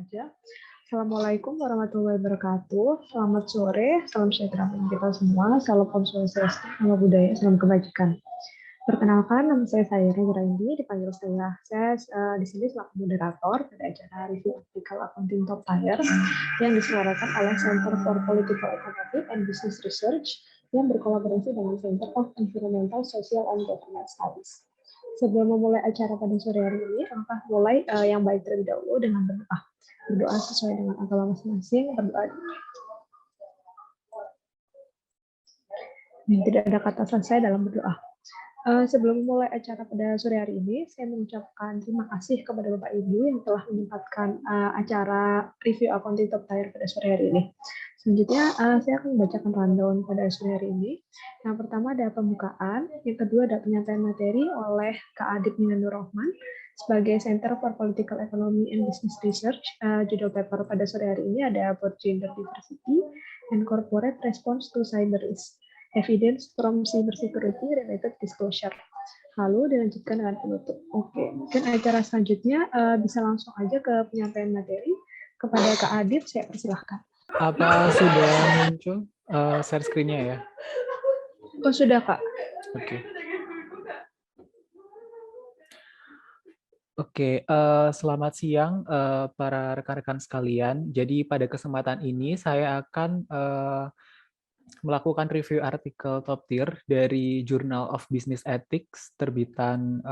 saja. Assalamualaikum warahmatullahi wabarakatuh. Selamat sore, salam sejahtera bagi kita semua. Salam Om Swastiastu, nama budaya, salam kebajikan. Perkenalkan, nama saya Reza Indi, dipanggil saya Akses. Di sini selaku moderator pada acara review artikel accounting top tier yang diselenggarakan oleh Center for Political Economy and Business Research yang berkolaborasi dengan Center of Environmental, Social, and Governance Studies. Sebelum memulai acara pada sore hari ini, alangkah mulai yang baik terlebih dahulu dengan berdoa. Berdoa sesuai dengan agama masing-masing, berdoa. Dan tidak ada kata selesai dalam berdoa. Sebelum memulai acara pada sore hari ini, saya mengucapkan terima kasih kepada Bapak Ibu yang telah menyempatkan acara review accounting top tier pada sore hari ini. Selanjutnya, saya akan membacakan rundown pada sore hari ini. Yang pertama ada pembukaan, yang kedua ada penyampaian materi oleh Kak Adib Minanur Rohman sebagai Center for Political Economy and Business Research. Judul paper pada sore hari ini ada about Gender Diversity and Corporate Response to Cyber Risk. Evidence from Cybersecurity Related Disclosure. Lalu dilanjutkan dengan penutup. Oke, mungkin acara selanjutnya bisa langsung aja ke penyampaian materi. Kepada Kak Adib, saya persilahkan. Apa sudah muncul share screen-nya ya? Oh, sudah, Kak. Oke, selamat siang para rekan-rekan sekalian. Jadi pada kesempatan ini saya akan melakukan review artikel top tier dari Journal of Business Ethics terbitan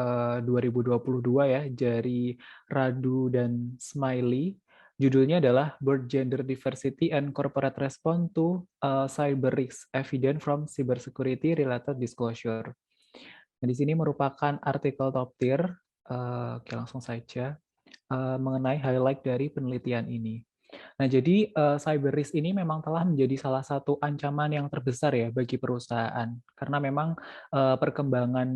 2022 ya, dari Radu dan Smiley. Judulnya adalah Board Gender Diversity and Corporate Response to Cyber Risk Evident from Cybersecurity Related Disclosure. Nah, di sini merupakan artikel top tier, oke, langsung saja, mengenai highlight dari penelitian ini. Nah, jadi cyber risk ini memang telah menjadi salah satu ancaman yang terbesar ya bagi perusahaan, karena memang perkembangan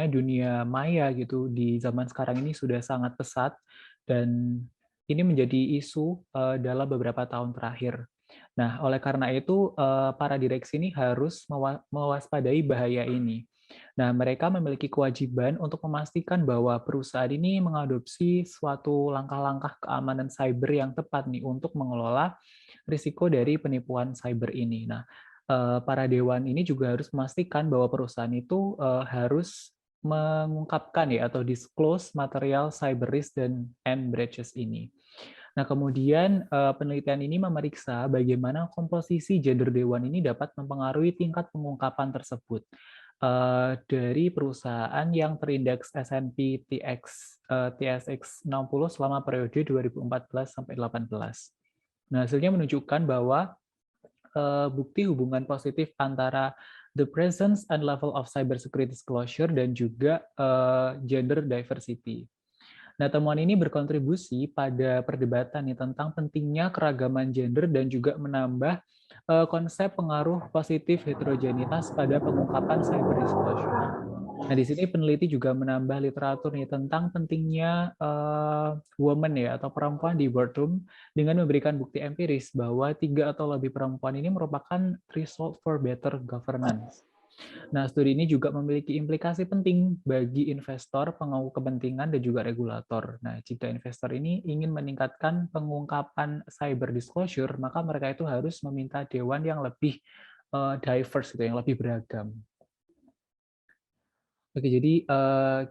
dunia maya gitu di zaman sekarang ini sudah sangat pesat dan ini menjadi isu dalam beberapa tahun terakhir. Nah, oleh karena itu para direksi ini harus mewaspadai bahaya ini. Nah, mereka memiliki kewajiban untuk memastikan bahwa perusahaan ini mengadopsi suatu langkah-langkah keamanan cyber yang tepat nih untuk mengelola risiko dari penipuan cyber ini. Nah, para dewan ini juga harus memastikan bahwa perusahaan itu harus mengungkapkan ya atau disclose material cyber risk dan breaches ini. Nah, kemudian penelitian ini memeriksa bagaimana komposisi gender dewan ini dapat mempengaruhi tingkat pengungkapan tersebut dari perusahaan yang terindeks S&P TSX 60 selama periode 2014 sampai 2018. Nah, hasilnya menunjukkan bahwa bukti hubungan positif antara the presence and level of cybersecurity disclosure dan juga gender diversity. Nah, temuan ini berkontribusi pada perdebatan tentang pentingnya keragaman gender dan juga menambah konsep pengaruh positif heterogenitas pada pengungkapan cyber disclosure. Nah, di sini peneliti juga menambah literatur tentang pentingnya women ya atau perempuan di boardroom dengan memberikan bukti empiris bahwa 3 atau lebih perempuan ini merupakan result for better governance. Nah, studi ini juga memiliki implikasi penting bagi investor, pemangku kepentingan, dan juga regulator. Nah, jika investor ini ingin meningkatkan pengungkapan cyber disclosure, maka mereka itu harus meminta dewan yang lebih diverse, gitu, yang lebih beragam. Oke, jadi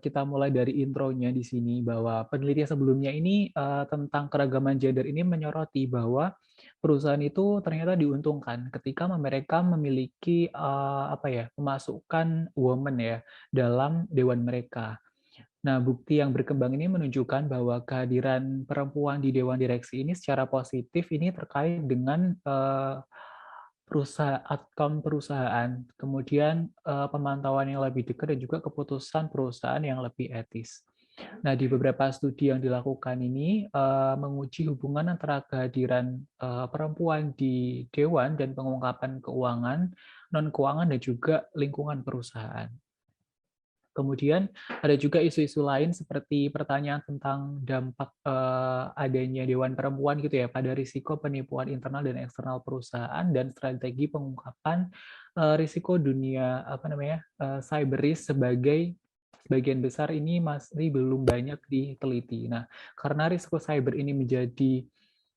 kita mulai dari intronya di sini, bahwa penelitian sebelumnya ini tentang keragaman gender ini menyoroti bahwa perusahaan itu ternyata diuntungkan ketika mereka memiliki pemasukan women ya dalam dewan mereka. Nah, bukti yang berkembang ini menunjukkan bahwa kehadiran perempuan di dewan direksi ini secara positif ini terkait dengan outcome perusahaan, kemudian pemantauan yang lebih dekat dan juga keputusan perusahaan yang lebih etis. Nah, di beberapa studi yang dilakukan ini menguji hubungan antara kehadiran perempuan di dewan dan pengungkapan keuangan, non-keuangan, dan juga lingkungan perusahaan. Kemudian ada juga isu-isu lain seperti pertanyaan tentang dampak adanya Dewan Perempuan gitu ya pada risiko penipuan internal dan eksternal perusahaan dan strategi pengungkapan risiko dunia cyber risk sebagai sebagian besar ini masih belum banyak diteliti. Nah, karena risiko cyber ini menjadi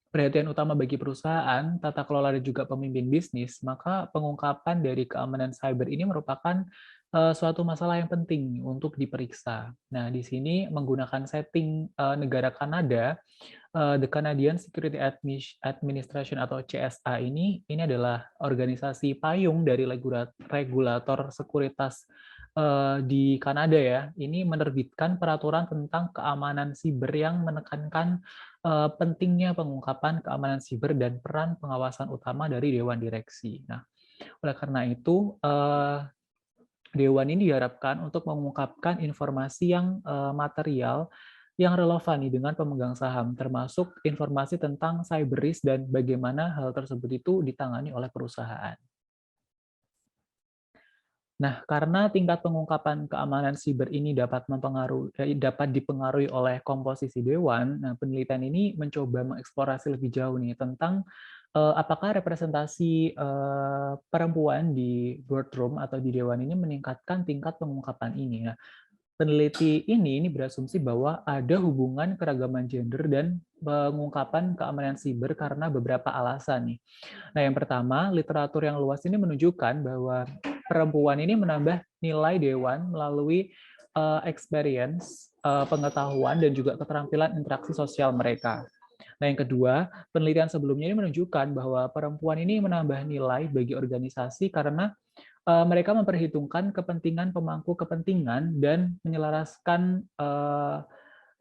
perhatian utama bagi perusahaan, tata kelola dan juga pemimpin bisnis, maka pengungkapan dari keamanan cyber ini merupakan suatu masalah yang penting untuk diperiksa. Nah, di sini menggunakan setting negara Kanada, The Canadian Security Administration atau CSA ini adalah organisasi payung dari regulator sekuritas di Kanada ya. Ini menerbitkan peraturan tentang keamanan siber yang menekankan pentingnya pengungkapan keamanan siber dan peran pengawasan utama dari Dewan Direksi. Nah, oleh karena itu Dewan ini diharapkan untuk mengungkapkan informasi yang material yang relevan nih dengan pemegang saham, termasuk informasi tentang cyber risk dan bagaimana hal tersebut itu ditangani oleh perusahaan. Nah, karena tingkat pengungkapan keamanan siber ini dapat dipengaruhi oleh komposisi dewan, nah penelitian ini mencoba mengeksplorasi lebih jauh nih tentang apakah representasi perempuan di boardroom atau di dewan ini meningkatkan tingkat pengungkapan ini. Nah, peneliti ini berasumsi bahwa ada hubungan keragaman gender dan pengungkapan keamanan siber karena beberapa alasan nih. Nah, yang pertama, literatur yang luas ini menunjukkan bahwa perempuan ini menambah nilai dewan melalui experience, pengetahuan, dan juga keterampilan interaksi sosial mereka. Nah, yang kedua, penelitian sebelumnya ini menunjukkan bahwa perempuan ini menambah nilai bagi organisasi karena mereka memperhitungkan kepentingan pemangku kepentingan dan menyelaraskan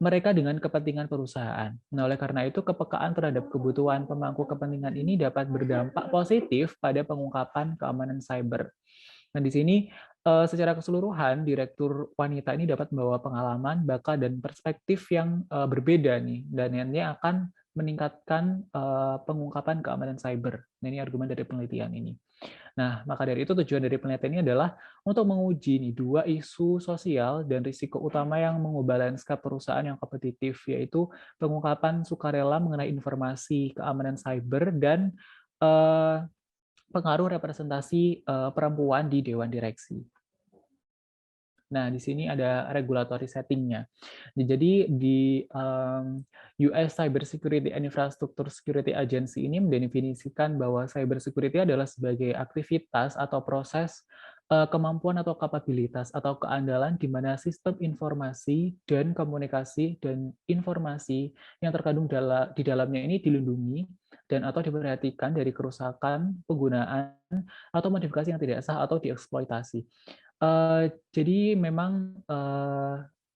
mereka dengan kepentingan perusahaan. Nah, oleh karena itu, kepekaan terhadap kebutuhan pemangku kepentingan ini dapat berdampak positif pada pengungkapan keamanan cyber. Nah, di sini secara keseluruhan, direktur wanita ini dapat membawa pengalaman, bakat, dan perspektif yang berbeda nih, dan ini akan meningkatkan pengungkapan keamanan cyber. Nah, ini argumen dari penelitian ini. Nah, maka dari itu tujuan dari penelitian ini adalah untuk menguji nih dua isu sosial dan risiko utama yang mengubah lanskap perusahaan yang kompetitif, yaitu pengungkapan sukarela mengenai informasi keamanan cyber dan eh, pengaruh representasi perempuan di dewan direksi. Nah, di sini ada regulatory setting-nya. Jadi di US Cyber Security and Infrastructure Security Agency ini mendefinisikan bahwa cyber security adalah sebagai aktivitas atau proses kemampuan atau kapabilitas atau keandalan di mana sistem informasi dan komunikasi dan informasi yang terkandung di dalamnya ini dilindungi dan atau diperhatikan dari kerusakan, penggunaan, atau modifikasi yang tidak sah atau dieksploitasi. Jadi memang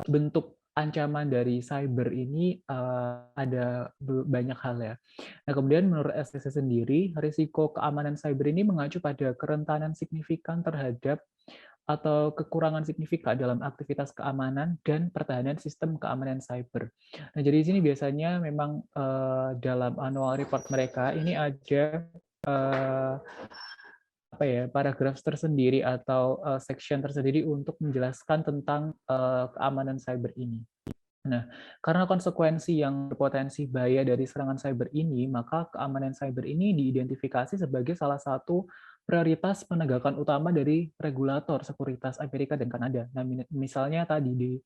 bentuk ancaman dari cyber ini ada banyak hal ya. Nah, kemudian menurut STC sendiri, risiko keamanan cyber ini mengacu pada kerentanan signifikan terhadap atau kekurangan signifikan dalam aktivitas keamanan dan pertahanan sistem keamanan cyber. Nah, jadi di sini biasanya memang dalam annual report mereka ini ada paragraf tersendiri atau section tersendiri untuk menjelaskan tentang keamanan cyber ini. Nah, karena konsekuensi yang berpotensi bahaya dari serangan cyber ini, maka keamanan cyber ini diidentifikasi sebagai salah satu prioritas penegakan utama dari regulator sekuritas Amerika dan Kanada. Nah, misalnya tadi di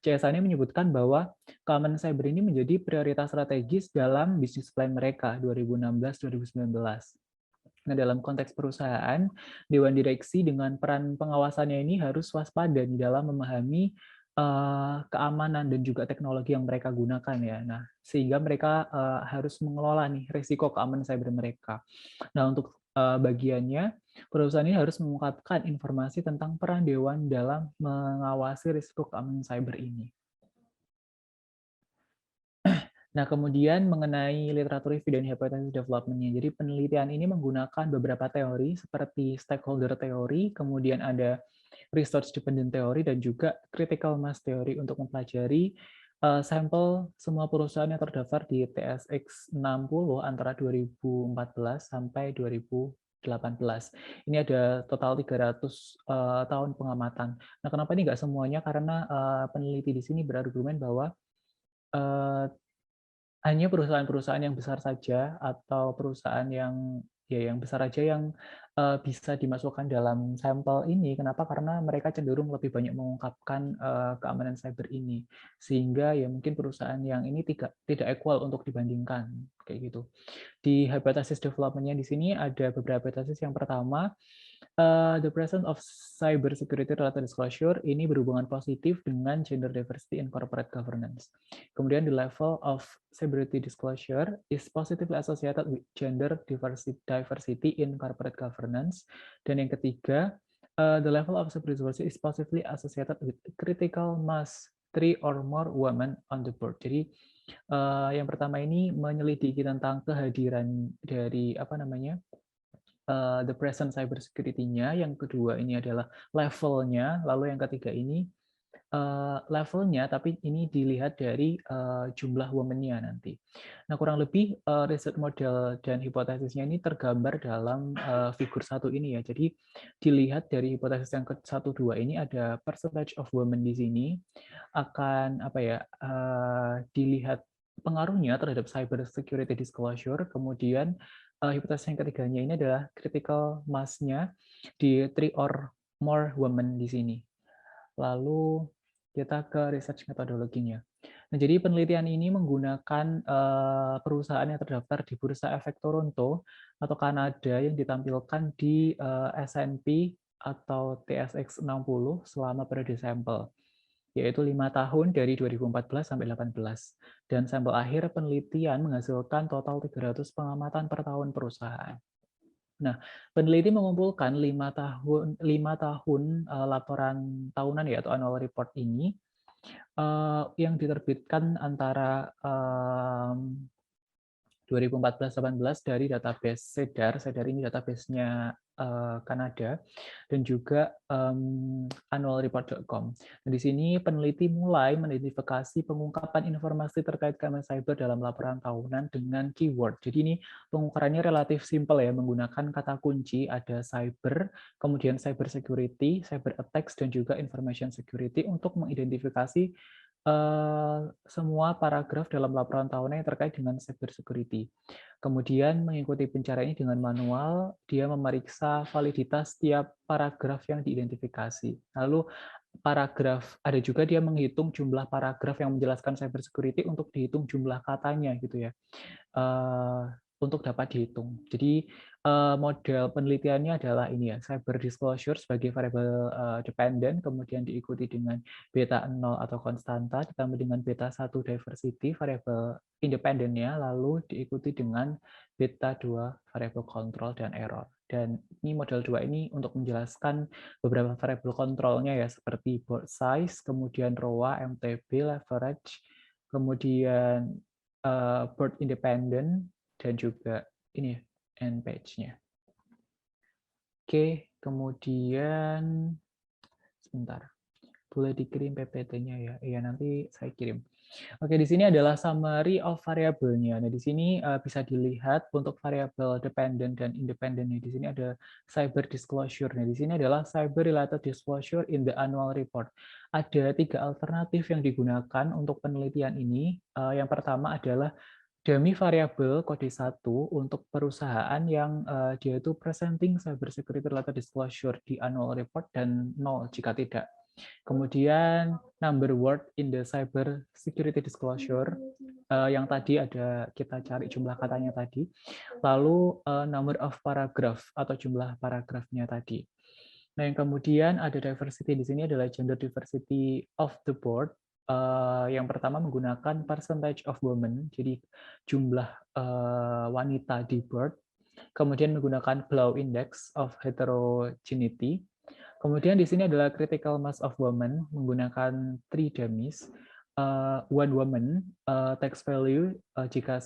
CSA ini menyebutkan bahwa keamanan cyber ini menjadi prioritas strategis dalam bisnis plan mereka 2016-2019. Nah, dalam konteks perusahaan, Dewan Direksi dengan peran pengawasannya ini harus waspada di dalam memahami keamanan dan juga teknologi yang mereka gunakan ya. Nah, sehingga mereka harus mengelola nih risiko keamanan cyber mereka. Nah, untuk bagiannya, perusahaan ini harus mengungkapkan informasi tentang peran Dewan dalam mengawasi risiko keamanan cyber ini. Nah, kemudian mengenai literatur review dan hypothesis development-nya. Jadi penelitian ini menggunakan beberapa teori seperti stakeholder teori, kemudian ada resource dependent teori, dan juga critical mass teori untuk mempelajari sampel semua perusahaan yang terdaftar di TSX 60 antara 2014 sampai 2018. Ini ada total 300 tahun pengamatan. Nah, kenapa ini nggak semuanya? Karena peneliti di sini berargumen bahwa hanya perusahaan-perusahaan yang besar saja atau perusahaan yang ya yang besar aja yang bisa dimasukkan dalam sampel ini. Kenapa? Karena mereka cenderung lebih banyak mengungkapkan keamanan cyber ini, sehingga ya mungkin perusahaan yang ini tidak equal untuk dibandingkan kayak gitu. Di hypothesis development-nya di sini ada beberapa hypothesis. Yang pertama, the presence of cyber security related disclosure ini berhubungan positif dengan gender diversity in corporate governance. Kemudian the level of cybersecurity disclosure is positively associated with gender diversity in corporate governance. Dan yang ketiga, the level of cyber disclosure is positively associated with critical mass 3 or more women on the board. Jadi yang pertama ini menyelidiki tentang kehadiran dari apa namanya the present cyber security-nya, yang kedua ini adalah levelnya, lalu yang ketiga ini levelnya, tapi ini dilihat dari jumlah women-nya nanti. Nah, kurang lebih riset model dan hipotesisnya ini tergambar dalam figur satu ini ya. Jadi dilihat dari hipotesis yang ke-1, 2 ini ada percentage of women di sini akan apa ya dilihat pengaruhnya terhadap cyber security disclosure. Kemudian hipotesis yang ketiganya ini adalah critical mass-nya di 3 or more women di sini. Lalu kita ke research metodologinya. Nah, jadi penelitian ini menggunakan perusahaan yang terdaftar di Bursa Efek Toronto atau Kanada yang ditampilkan di S&P atau TSX 60 selama periode sampel, yaitu 5 tahun dari 2014 sampai 2018. Dan sampel akhir penelitian menghasilkan total 300 pengamatan per tahun perusahaan. Nah, peneliti mengumpulkan 5 tahun laporan tahunan ya atau annual report ini yang diterbitkan antara 2014-18 dari database SEDAR. SEDAR ini database-nya Kanada, dan juga annualreport.com. Nah, di sini peneliti mulai mengidentifikasi pengungkapan informasi terkait keamanan cyber dalam laporan tahunan dengan keyword. Jadi ini pengukurannya relatif simpel ya, menggunakan kata kunci, ada cyber, kemudian cyber security, cyber attacks, dan juga information security untuk mengidentifikasi semua paragraf dalam laporan tahunan yang terkait dengan cyber security. Kemudian mengikuti pencarian ini dengan manual, dia memeriksa validitas setiap paragraf yang diidentifikasi. Lalu paragraf, ada juga dia menghitung jumlah paragraf yang menjelaskan cyber security untuk dihitung jumlah katanya gitu ya. Untuk dapat dihitung. Jadi model penelitiannya adalah ini ya, cyber disclosure sebagai variable dependent, kemudian diikuti dengan beta 0 atau konstanta, ditambah dengan beta 1 diversity, variable independennya, lalu diikuti dengan beta 2 variable control dan error. Dan ini model 2 ini untuk menjelaskan beberapa variable kontrolnya ya, seperti board size, kemudian ROA, MTB, leverage, kemudian board independent, dan juga ini end page-nya. Oke, kemudian sebentar. Boleh dikirim PPT-nya ya? Iya, nanti saya kirim. Oke, di sini adalah summary of variabelnya. Nah, di sini bisa dilihat untuk variabel dependent dan independent. Di sini ada cyber disclosure. Nah, di sini adalah cyber related disclosure in the annual report. Ada 3 alternatif yang digunakan untuk penelitian ini. Yang pertama adalah dummy variabel kode 1 untuk perusahaan yang dia itu presenting cyber security related disclosure di annual report dan 0 jika tidak. Kemudian number word in the cyber security disclosure yang tadi ada kita cari jumlah katanya tadi. Lalu number of paragraph atau jumlah paragrafnya tadi. Nah, yang kemudian ada diversity di sini adalah gender diversity of the board. Yang pertama menggunakan percentage of women, jadi jumlah wanita di board. Kemudian menggunakan Blau Index of Heterogeneity. Kemudian di sini adalah critical mass of women menggunakan 3 dummies. One woman text value jika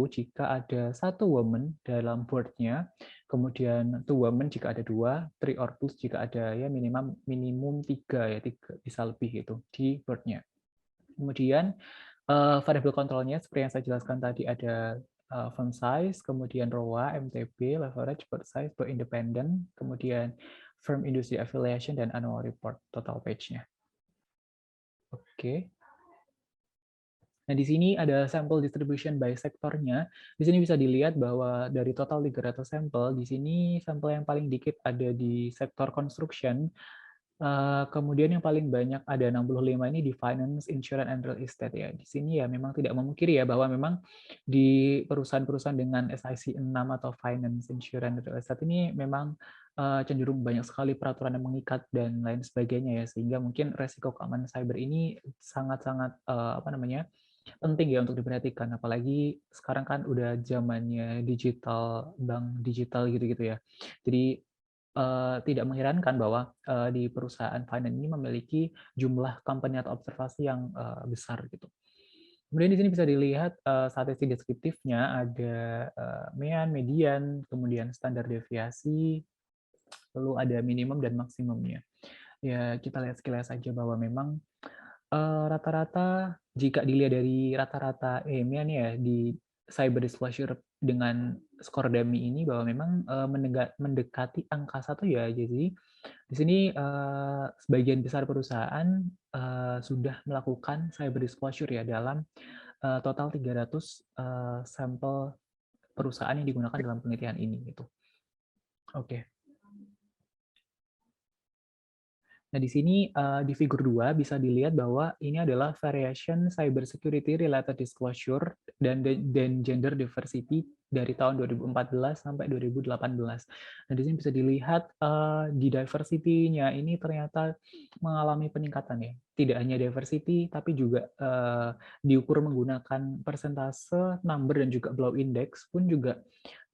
jika ada 1 woman dalam board-nya, kemudian 2 women jika ada 2, 3 or plus jika ada ya minimum 3 ya, 3 bisa lebih itu di board-nya. Kemudian variable kontrolnya seperti yang saya jelaskan tadi ada font size, kemudian ROA, MTB, leverage, board size, board independent, kemudian firm industry affiliation, dan annual report total page-nya. Oke. Nah, di sini ada sampel distribution by sektornya. Di sini bisa dilihat bahwa dari total 300 sampel, di sini sampel yang paling dikit ada di sektor construction, kemudian yang paling banyak ada 65 ini di finance, insurance, and real estate ya. Di sini ya memang tidak memungkiri ya bahwa memang di perusahaan-perusahaan dengan SIC 6 atau finance, insurance, real estate ini memang cenderung banyak sekali peraturan yang mengikat dan lain sebagainya ya, sehingga mungkin resiko keamanan cyber ini sangat-sangat apa namanya penting ya untuk diperhatikan, apalagi sekarang kan udah zamannya digital, bank digital gitu-gitu ya. Jadi tidak mengherankan bahwa di perusahaan finance ini memiliki jumlah company atau observasi yang besar gitu. Kemudian di sini bisa dilihat statistik deskriptifnya ada mean, median, kemudian standar deviasi, lalu ada minimum dan maksimumnya. Ya kita lihat sekilas saja bahwa memang rata-rata jika dilihat dari rata-rata EMEA nih ya di cyber disclosure dengan skor DAMI ini bahwa memang mendekati angka 1 ya. Jadi di sini sebagian besar perusahaan sudah melakukan cyber disclosure ya dalam total 300 sampel perusahaan yang digunakan dalam penelitian ini gitu. Oke. Nah, di sini di figur 2 bisa dilihat bahwa ini adalah variation cybersecurity related disclosure dan gender diversity dari tahun 2014 sampai 2018. Nah, di sini bisa dilihat di diversity-nya ini ternyata mengalami peningkatan ya. Tidak hanya diversity, tapi juga diukur menggunakan persentase, number, dan juga blow index pun juga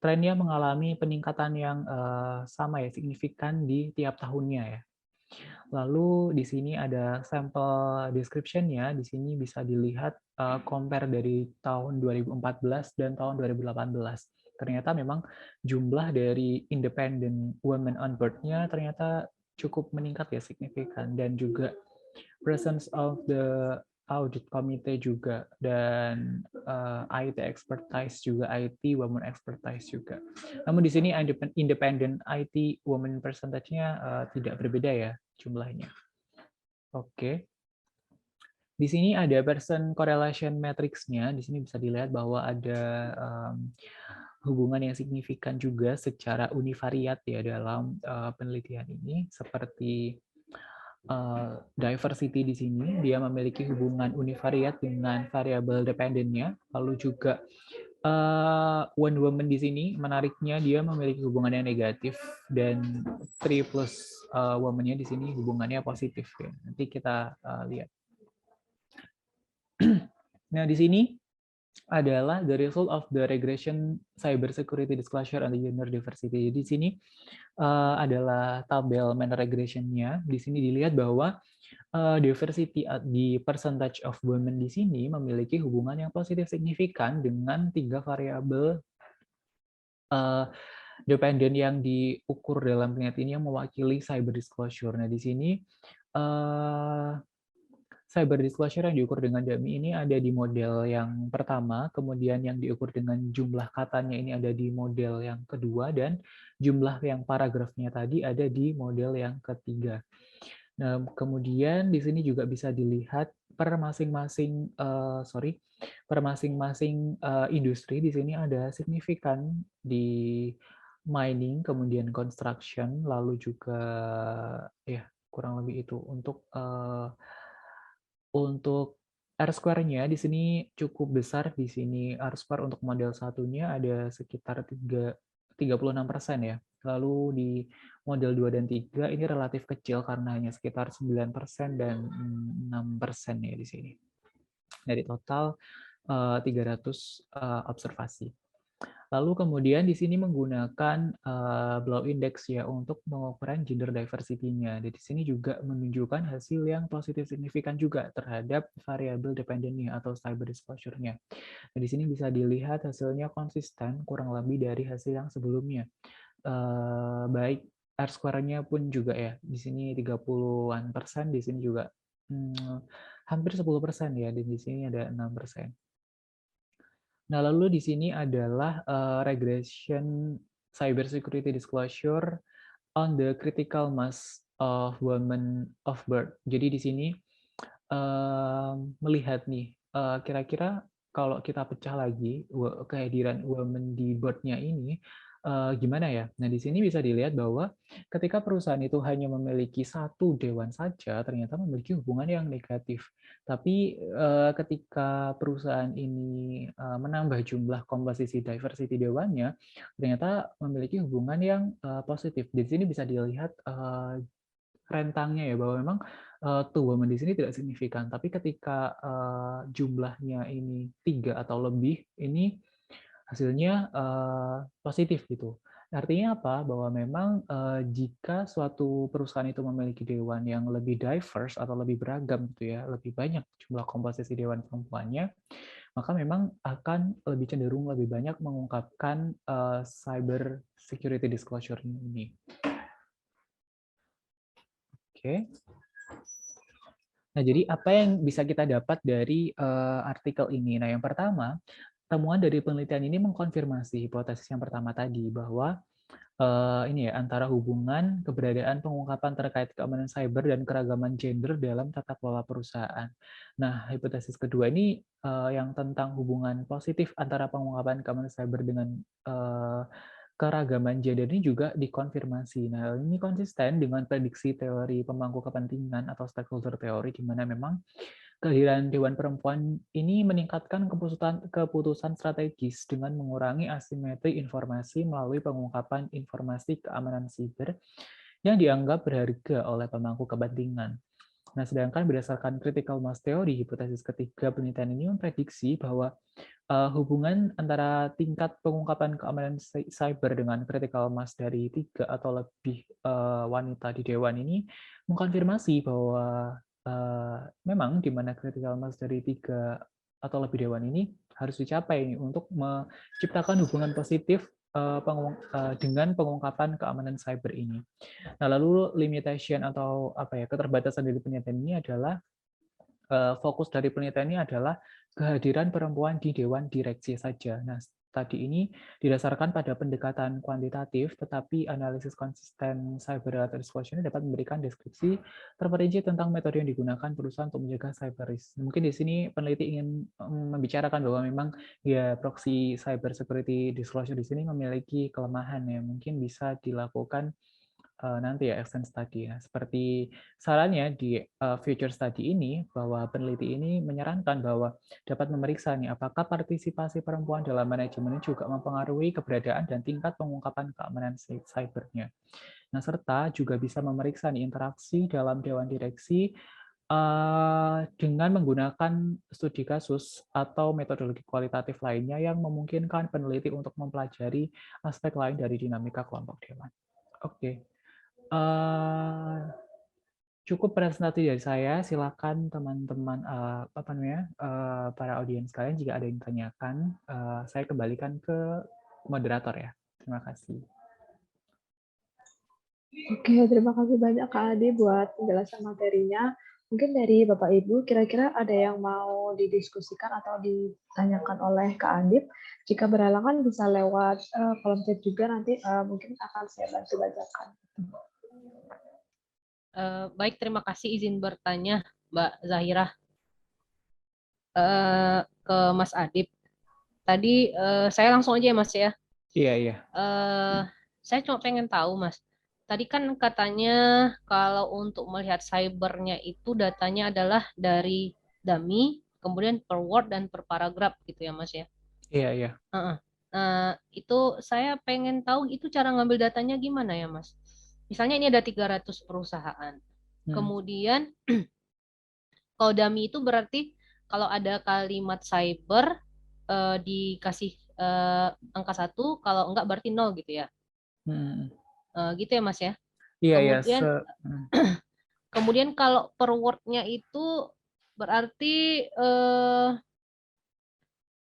trennya mengalami peningkatan yang sama ya, signifikan di tiap tahunnya ya. Lalu di sini ada sampel description-nya, di sini bisa dilihat compare dari tahun 2014 dan tahun 2018. Ternyata memang jumlah dari independent women on board-nya ternyata cukup meningkat ya, signifikan, dan juga presence of the audit committee juga, dan IT expertise juga, IT women expertise juga. Namun di sini independent IT women percentage-nya tidak berbeda ya jumlahnya. Oke. Di sini ada person correlation matrix-nya. Di sini bisa dilihat bahwa ada hubungan yang signifikan juga secara univariat ya dalam penelitian ini, seperti diversity di sini dia memiliki hubungan univariat dengan variabel dependennya, lalu juga one woman di sini menariknya dia memiliki hubungan yang negatif, dan 3 plus woman-nya di sini hubungannya positif ya. Nanti kita lihat. Nah, di sini adalah the result of the regression cybersecurity disclosure and the gender diversity. Di sini adalah tabel mean regression-nya. Di sini dilihat bahwa diversity di percentage of women di sini memiliki hubungan yang positif signifikan dengan 3 variabel dependen yang diukur dalam penelitian ini yang mewakili cyber disclosure. Nah, di sini cyber disclosure yang diukur dengan DAMI ini ada di model yang pertama, kemudian yang diukur dengan jumlah katanya ini ada di model yang kedua, dan jumlah yang paragrafnya tadi ada di model yang ketiga. Nah, kemudian di sini juga bisa dilihat per masing-masing industri. Di sini ada signifikan di mining, kemudian construction, lalu juga ya kurang lebih itu untuk R-square-nya di sini cukup besar. Di sini R-square untuk model satunya ada sekitar 36% ya. Lalu di model 2 dan 3 ini relatif kecil karena hanya sekitar 9% dan 6% ya di sini. Dari total 300 observasi. Lalu kemudian di sini menggunakan Blow Index ya untuk pengukuran gender diversity-nya. Dan di sini juga menunjukkan hasil yang positif signifikan juga terhadap variabel dependennya atau cyber disclosure-nya. Nah, di sini bisa dilihat hasilnya konsisten kurang lebih dari hasil yang sebelumnya. Baik R-square-nya pun juga ya. Di sini 30-an%, di sini juga hampir 10% ya, dan di sini ada 6%. Nah, lalu di sini adalah regression cybersecurity disclosure on the critical mass of women of birth. Jadi di sini melihat nih kira-kira kalau kita pecah lagi kehadiran women di board-nya ini gimana ya? Nah, di sini bisa dilihat bahwa ketika perusahaan itu hanya memiliki satu dewan saja, ternyata memiliki hubungan yang negatif. Tapi ketika perusahaan ini menambah jumlah komposisi diversity dewannya, ternyata memiliki hubungan yang positif. Di sini bisa dilihat rentangnya ya, bahwa memang two women di sini tidak signifikan. Tapi ketika jumlahnya ini 3 atau lebih, ini hasilnya positif gitu. Artinya apa? Bahwa memang jika suatu perusahaan itu memiliki dewan yang lebih diverse atau lebih beragam gitu ya, lebih banyak jumlah komposisi dewan perempuannya, maka memang akan lebih cenderung lebih banyak mengungkapkan cyber security disclosure ini. Oke. Nah, jadi apa yang bisa kita dapat dari artikel ini? Nah, yang pertama, temuan dari penelitian ini mengkonfirmasi hipotesis yang pertama tadi, bahwa ini ya, antara hubungan keberadaan pengungkapan terkait keamanan cyber dan keragaman gender dalam tata kelola perusahaan. Nah, hipotesis kedua ini yang tentang hubungan positif antara pengungkapan keamanan cyber dengan keragaman gender ini juga dikonfirmasi. Nah, ini konsisten dengan prediksi teori pemangku kepentingan atau stakeholder teori, di mana memang kehadiran Dewan Perempuan ini meningkatkan keputusan strategis dengan mengurangi asimetri informasi melalui pengungkapan informasi keamanan siber yang dianggap berharga oleh pemangku kepentingan. Nah, sedangkan berdasarkan critical mass theory, hipotesis ketiga penelitian ini memprediksi bahwa hubungan antara tingkat pengungkapan keamanan cyber dengan critical mass dari 3 atau lebih wanita di dewan ini mengkonfirmasi bahwa memang di mana critical mass dari 3 atau lebih dewan ini harus dicapai untuk menciptakan hubungan positif dengan pengungkapan keamanan cyber ini. Nah, lalu limitation atau apa ya, keterbatasan dari penelitian ini adalah fokus dari penelitian ini adalah kehadiran perempuan di dewan direksi saja. Nah, tadi ini didasarkan pada pendekatan kuantitatif, tetapi analisis konsisten cyber atau disclosure dapat memberikan deskripsi terperinci tentang metode yang digunakan perusahaan untuk menjaga cyber risk. Mungkin di sini peneliti ingin membicarakan bahwa memang ya proxy cyber security disclosure di sini memiliki kelemahan yang mungkin bisa dilakukan nanti ya action study. Nah, seperti sarannya di future study ini, bahwa peneliti ini menyarankan bahwa dapat memeriksa nih apakah partisipasi perempuan dalam manajemen juga mempengaruhi keberadaan dan tingkat pengungkapan keamanan cybernya. Nah, serta juga bisa memeriksa nih interaksi dalam dewan direksi dengan menggunakan studi kasus atau metodologi kualitatif lainnya yang memungkinkan peneliti untuk mempelajari aspek lain dari dinamika kelompok dewan. Oke. Cukup presentasi dari saya. Silakan teman-teman apa namanya para audiens kalian jika ada yang tanyakan, saya kembalikan ke moderator ya. Terima kasih. Oke, terima kasih banyak Kak Adi buat penjelasan materinya. Mungkin dari Bapak Ibu, kira-kira ada yang mau didiskusikan atau ditanyakan oleh Kak Adip? Jika berhalangan bisa lewat kolom chat juga, nanti mungkin akan saya bantu bacakan. Baik, terima kasih izin bertanya Mbak Zahira ke Mas Adip. Tadi saya langsung aja ya Mas ya. Iya. Saya cuma pengen tahu Mas. Tadi kan katanya kalau untuk melihat cybernya itu datanya adalah dari dummy, kemudian per word dan per paragraf gitu ya Mas ya. Iya. Nah, itu saya pengen tahu itu cara ngambil datanya gimana ya Mas. Misalnya ini ada 300 perusahaan. Kemudian kalau dummy itu berarti kalau ada kalimat cyber dikasih angka 1, kalau enggak berarti 0 gitu ya. Gitu ya Mas ya. Iya. Kemudian kalau per word-nya itu berarti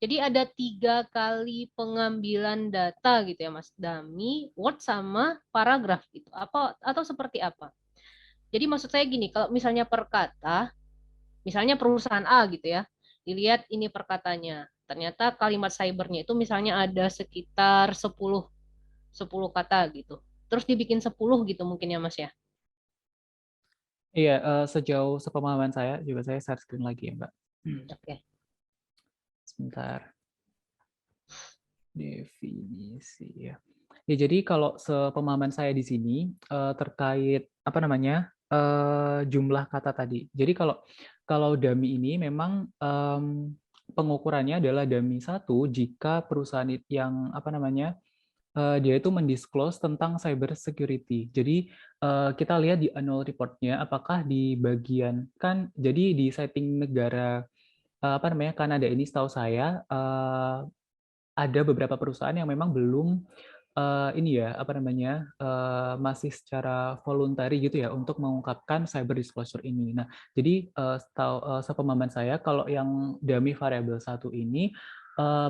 jadi ada 3 kali pengambilan data gitu ya Mas. Dummy, word sama paragraf gitu. Atau seperti apa? Jadi maksud saya gini, kalau misalnya per kata, misalnya perusahaan A gitu ya, dilihat ini perkatanya. Ternyata kalimat cybernya itu misalnya ada sekitar 10 kata gitu. Terus dibikin 10 gitu mungkin ya Mas ya. Iya, sejauh sepemahaman saya, juga saya share screen lagi ya Mbak. Oke. Sebentar. Definisi ya. Ya, jadi kalau sepemahaman saya di sini terkait apa namanya jumlah kata tadi. Jadi kalau dummy ini memang pengukurannya adalah dummy 1 jika perusahaan yang apa namanya dia itu mendisclose tentang cyber security. Jadi kita lihat di annual report-nya apakah di bagian kan jadi di setting negara apa namanya Kanada ini setahu saya ada beberapa perusahaan yang memang belum ini ya apa namanya masih secara voluntary gitu ya untuk mengungkapkan cyber disclosure ini. Nah, jadi sepemahaman saya kalau yang dummy variable 1 ini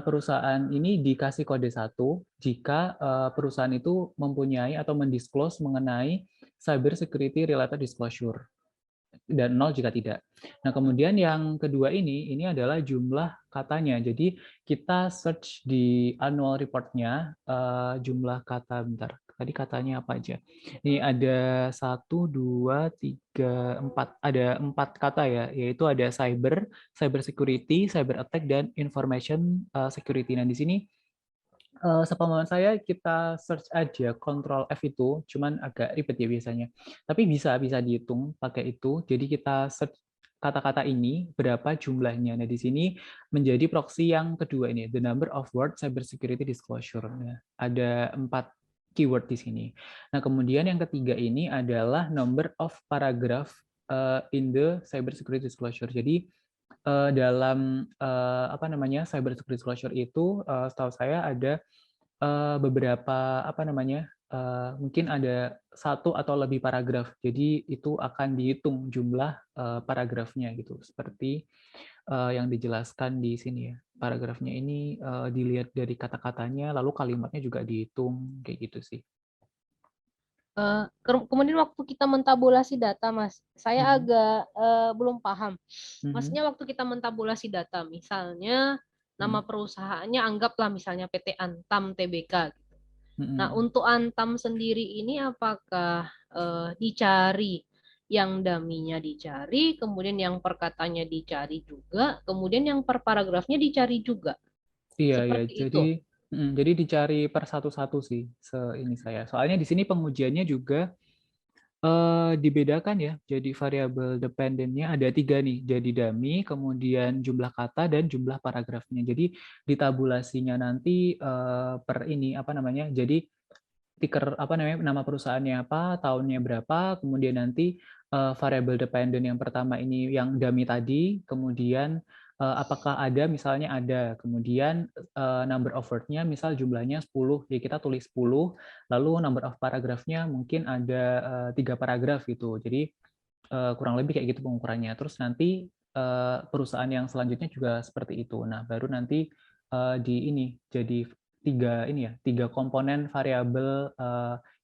perusahaan ini dikasih kode 1 jika perusahaan itu mempunyai atau mendisclose mengenai cyber security related disclosure dan 0 jika tidak. Nah, kemudian yang kedua ini adalah jumlah katanya. Jadi kita search di annual report-nya jumlah kata, bentar. Tadi katanya apa aja? Ini ada 1, 2, 3, 4. Ada 4 kata ya, yaitu ada cyber, cyber security, cyber attack, dan information security. Nah, di sini sepemahaman saya kita search aja Ctrl F itu, cuman agak ribet ya biasanya. Tapi bisa dihitung pakai itu. Jadi kita search kata-kata ini berapa jumlahnya. Nah, di sini menjadi proxy yang kedua ini, the number of word cybersecurity disclosure. Nah, ada 4 keyword di sini. Nah, kemudian yang ketiga ini adalah number of paragraph in the cybersecurity disclosure. Jadi dalam apa namanya cyber security disclosure itu setahu saya ada beberapa apa namanya mungkin ada 1 atau lebih paragraf. Jadi itu akan dihitung jumlah paragrafnya gitu. Seperti yang dijelaskan di sini ya. Paragrafnya ini dilihat dari kata-katanya, lalu kalimatnya juga dihitung kayak gitu sih. Kemudian waktu kita mentabulasi data, Mas, saya Mhm. agak belum paham. Mhm. Maksudnya waktu kita mentabulasi data, misalnya nama perusahaannya anggaplah misalnya PT Antam Tbk. Nah, Mhm. untuk Antam sendiri ini apakah dicari yang daminya dicari, kemudian yang perkatanya dicari juga, kemudian yang per paragrafnya dicari juga. Iya, ya. Seperti itu. Jadi dicari per satu-satu sih, ini saya. Soalnya di sini pengujiannya juga dibedakan ya. Jadi variabel dependent-nya ada 3 nih. Jadi dummy, kemudian jumlah kata dan jumlah paragrafnya. Jadi ditabulasinya nanti per ini apa namanya? Jadi ticker apa namanya nama perusahaannya apa, tahunnya berapa, kemudian nanti variabel dependent yang pertama ini yang dummy tadi, kemudian apakah ada misalnya ada, kemudian number of word-nya misal jumlahnya 10, ya kita tulis 10, lalu number of paragraph-nya mungkin ada 3 paragraf gitu. Jadi kurang lebih kayak gitu pengukurannya. Terus nanti perusahaan yang selanjutnya juga seperti itu. Nah, baru nanti di ini jadi 3 komponen variabel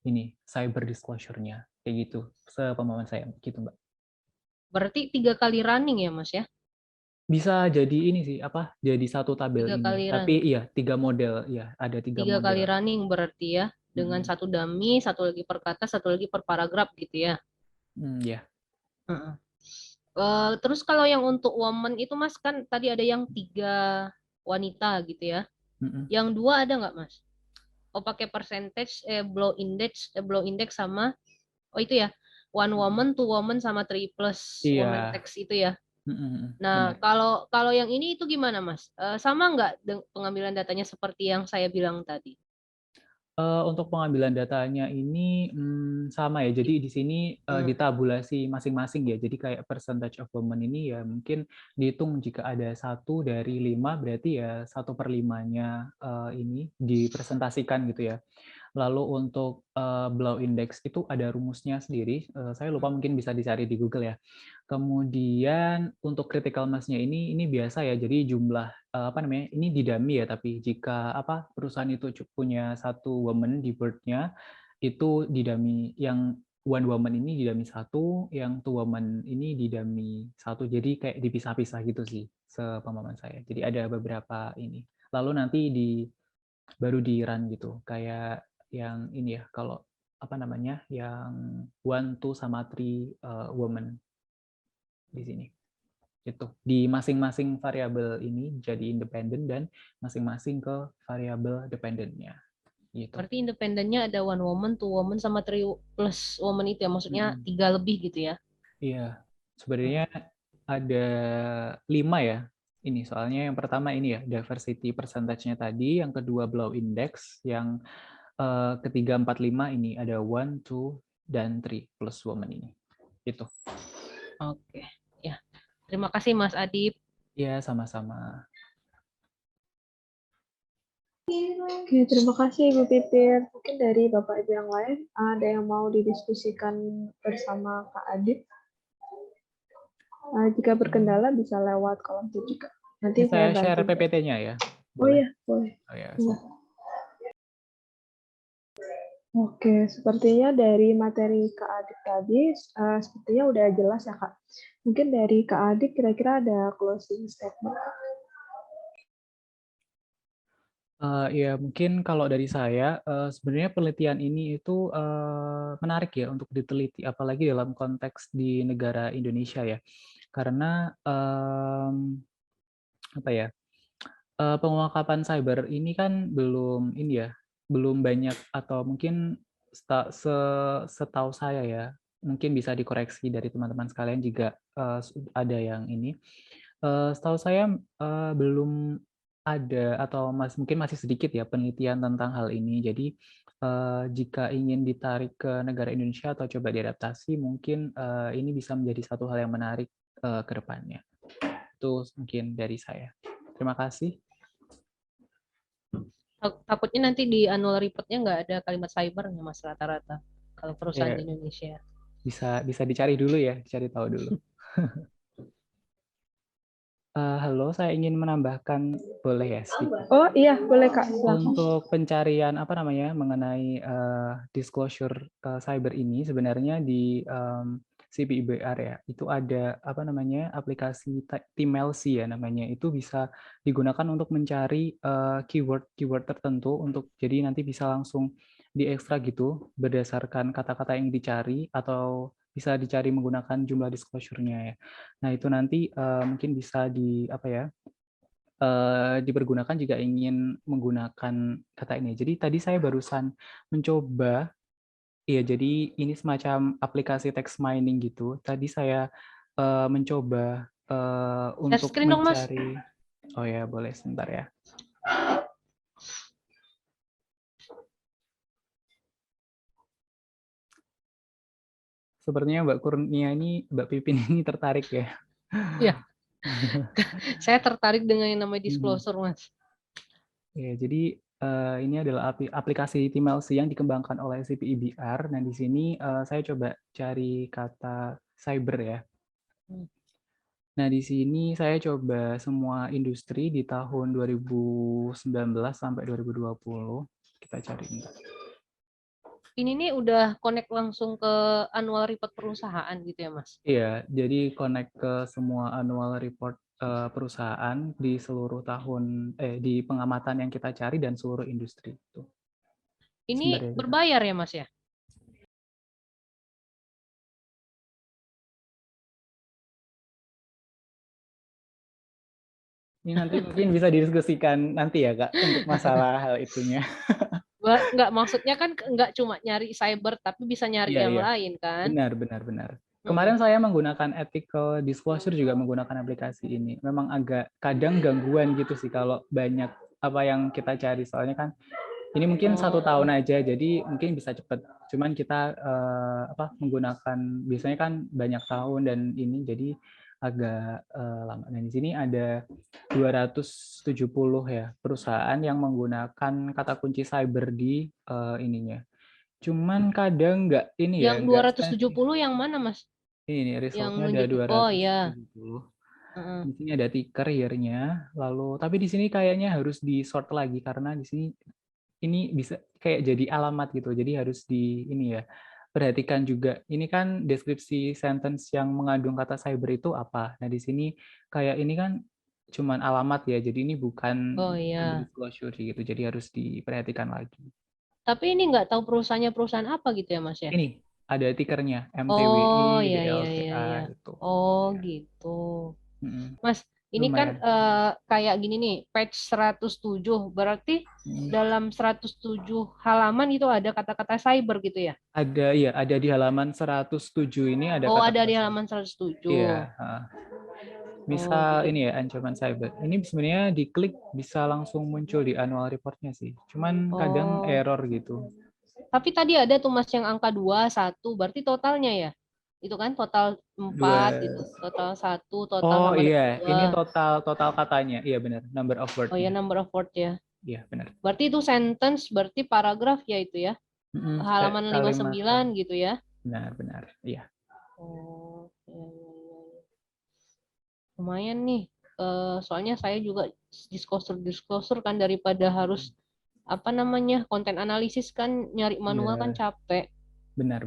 ini cyber disclosure-nya kayak gitu. Sepemahaman saya gitu, Mbak. Berarti 3 kali running ya, Mas ya? Bisa jadi ini sih apa? Jadi satu tabel 3 ini. kali Tapi running. iya 3 model, ya ada 3 3 kali model. running berarti ya, dengan Mm-mm. 1 dummy, 1 lagi per kata, 1 lagi per paragraf gitu ya. Ya. Heeh. Terus kalau yang untuk woman itu Mas kan tadi ada yang 3 wanita gitu ya. Mm-mm. Yang 2 ada nggak Mas? Oh pakai percentage, blow index sama, oh itu ya, one woman, two woman sama 3 plus Iya. woman text itu ya. Mm-mm. Nah, Benar. kalau yang ini itu gimana Mas? Sama nggak pengambilan datanya seperti yang saya bilang tadi? Untuk pengambilan datanya ini sama ya. Jadi di sini Hmm. ditabulasi masing-masing ya. Jadi kayak percentage of women ini ya mungkin dihitung jika ada 1 dari 5 berarti ya 1/5-nya ini dipresentasikan gitu ya. Lalu untuk blow index itu ada rumusnya sendiri. Saya lupa mungkin bisa dicari di Google ya. Kemudian untuk critical mass-nya ini biasa ya. Jadi jumlah apa namanya? Ini di dummy ya, tapi jika apa perusahaan itu punya 1 woman di board-nya itu di dummy yang one woman ini di dummy 1, yang two woman ini di dummy 1. Jadi kayak dipisah-pisah gitu sih sepemahaman saya. Jadi ada beberapa ini. Lalu nanti baru di run gitu. Kayak yang ini ya kalau apa namanya? Yang 1, 2 sama 3 woman di sini. Itu di masing-masing variabel ini jadi independen dan masing-masing ke variabel dependennya gitu. Berarti independennya ada 1 woman, 2 woman, sama 3 plus woman itu ya, maksudnya 3 lebih gitu ya? Iya, sebenarnya ada 5 ya. Ini soalnya yang pertama ini ya diversity percentage-nya tadi, yang kedua blow index, yang ketiga 4, 5 ini ada 1, 2, dan 3 plus woman ini. Itu. Oke, ya. Terima kasih Mas Adib. Ya, sama-sama. Oke, terima kasih Ibu Pipit. Mungkin dari Bapak Ibu yang lain, ada yang mau didiskusikan bersama Kak Adib? Jika berkendala bisa lewat kolom chat juga. Nanti saya Saya share bantu. PPT-nya ya. Oh iya, boleh. Oh, ya. Oke, sepertinya dari materi Kak Adib tadi, sepertinya udah jelas ya Kak. Mungkin dari Kak Adib kira-kira ada closing statement. Ya mungkin kalau dari saya sebenarnya penelitian ini itu menarik ya untuk diteliti, apalagi dalam konteks di negara Indonesia ya, karena apa ya, pengungkapan cyber ini kan belum ini ya, belum banyak, atau mungkin setahu saya ya, mungkin bisa dikoreksi dari teman-teman sekalian jika ada yang ini. Setahu saya belum ada, atau mungkin masih sedikit ya penelitian tentang hal ini. Jadi jika ingin ditarik ke negara Indonesia atau coba diadaptasi, mungkin ini bisa menjadi satu hal yang menarik ke depannya. Itu mungkin dari saya. Terima kasih. Takutnya nanti di annual report-nya nggak ada kalimat cybernya Mas rata-rata kalau perusahaan Ya, di Indonesia. bisa dicari dulu ya, dicari tahu dulu. Halo, saya ingin menambahkan, boleh ya sedikit? Oh iya, boleh Kak. Silakan. Untuk pencarian mengenai disclosure cyber ini, sebenarnya di CPIBR ya, itu ada aplikasi TeamLC ya namanya, itu bisa digunakan untuk mencari keyword tertentu, untuk jadi nanti bisa langsung diekstrak gitu berdasarkan kata-kata yang dicari, atau bisa dicari menggunakan jumlah disclosure-nya ya. Nah itu nanti mungkin bisa dipergunakan jika ingin menggunakan kata ini. Jadi tadi saya barusan mencoba, ya jadi ini semacam aplikasi text mining gitu. Tadi saya mencoba untuk Screen dong Mas. mencari, oh ya boleh sebentar ya. Sepertinya Mbak Kurnia ini, Mbak Pipin ini tertarik ya. Iya. Saya tertarik dengan yang namanya disclosure Mas. Ya, jadi ini adalah aplikasi TeamLC yang dikembangkan oleh CPIBR. Nah, di sini saya coba cari kata cyber ya. Nah, di sini saya coba semua industri di tahun 2019 sampai 2020. Kita cari ini. Ini nih udah connect langsung ke annual report perusahaan gitu ya Mas? Iya, jadi connect ke semua annual report perusahaan di seluruh tahun, di pengamatan yang kita cari dan seluruh industri itu. Ini berbayar ya Mas ya? Ini nanti mungkin bisa didiskusikan nanti ya Kak, untuk masalah hal itunya. Nggak, maksudnya kan nggak cuma nyari cyber, tapi bisa nyari yang lain kan? Benar. Kemarin saya menggunakan ethical disclosure, juga menggunakan aplikasi ini. Memang agak kadang gangguan gitu sih kalau banyak apa yang kita cari. Soalnya kan ini mungkin 1 tahun aja, jadi mungkin bisa cepat. Cuman kita menggunakan biasanya kan banyak tahun, dan ini jadi agak lama. Dan di sini ada 270 ya perusahaan yang menggunakan kata kunci cyber di ininya. Cuman kadang nggak ini ya, Yang nggak 270 yang mana Mas? ini Yang resultnya ada nunjukin, oh ya. 270. Di sini ada ticker year-nya, lalu tapi di sini kayaknya harus di sort lagi karena di sini ini bisa kayak jadi alamat gitu. Jadi harus di ini ya. Perhatikan juga, ini kan deskripsi sentence yang mengandung kata cyber itu apa. Nah, di sini kayak ini kan cuman alamat ya. Jadi ini bukan disclosure gitu. Jadi harus diperhatikan lagi. Tapi ini nggak tahu perusahaan apa gitu ya Mas ya? Ini ada tickernya MTWI, Oh iya. DLTA itu. Oh gitu. Mas, ini kan Lumayan. kayak gini nih, page 107, berarti dalam 107 halaman itu ada kata-kata cyber gitu ya? Ada di halaman 107 ini ada Oh, ada kata-kata di cyber. halaman 107. Iya, Oh, misal gitu. ini ya ancaman cyber. Ini sebenarnya diklik bisa langsung muncul di annual report-nya sih. Cuman kadang Oh, error gitu. tapi tadi ada tuh Mas yang angka 2, 1, berarti totalnya ya? Itu kan total 4 Dua. itu, total 1, total Oh sama dengan iya, ini 2. total katanya. Iya benar, number of Oh ya, word-nya. number of word ya. Iya benar. Berarti itu sentence, berarti paragraf ya itu ya? Halaman Kalimat 59 gitu ya? benar. Iya. Oh, ya. Lumayan nih. Soalnya saya juga disclosure kan daripada harus apa namanya konten analisis kan nyari manual kan Iya, capek. benar.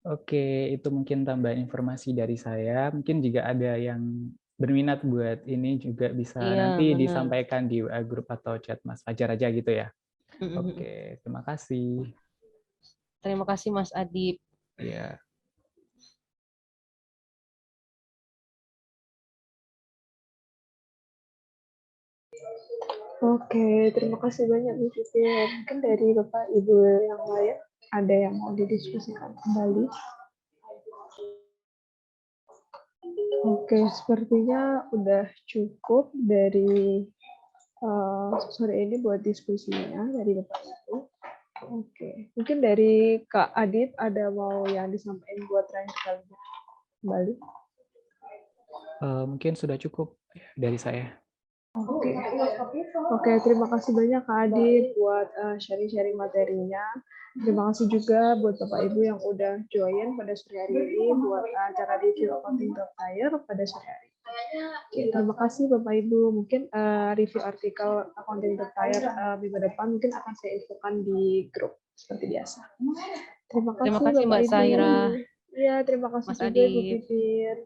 Oke, itu mungkin tambahan informasi dari saya. Mungkin jika ada yang berminat buat ini juga bisa Iya, nanti benar. disampaikan di WA grup atau chat Mas Fajar aja gitu ya. Mm-mm. Oke, terima kasih. Terima kasih Mas Adib. Ya. Oke, terima kasih banyak Bu Siti. Mungkin dari Bapak Ibu yang lain ada yang mau didiskusikan kembali. Oke, sepertinya udah cukup dari sore ini buat diskusinya dari Bapak Ibu. Oke, mungkin dari Kak Adit ada mau yang disampaikan buat terakhir kali kembali. Mungkin sudah cukup dari saya. Oke, terima kasih banyak Kak Adit buat sharing-sharing materinya. Terima kasih juga buat Bapak Ibu yang udah join pada sore hari ini buat acara review accounting top tier pada sore hari. Oke, terima kasih Bapak Ibu. Mungkin review artikel accounting top tier minggu depan mungkin akan saya infokan di grup seperti biasa. Terima Terima kasih kasih Bapak Mbak Ibu. Saira, Iya, terima kasih Mas juga Ibu Adib. Titir.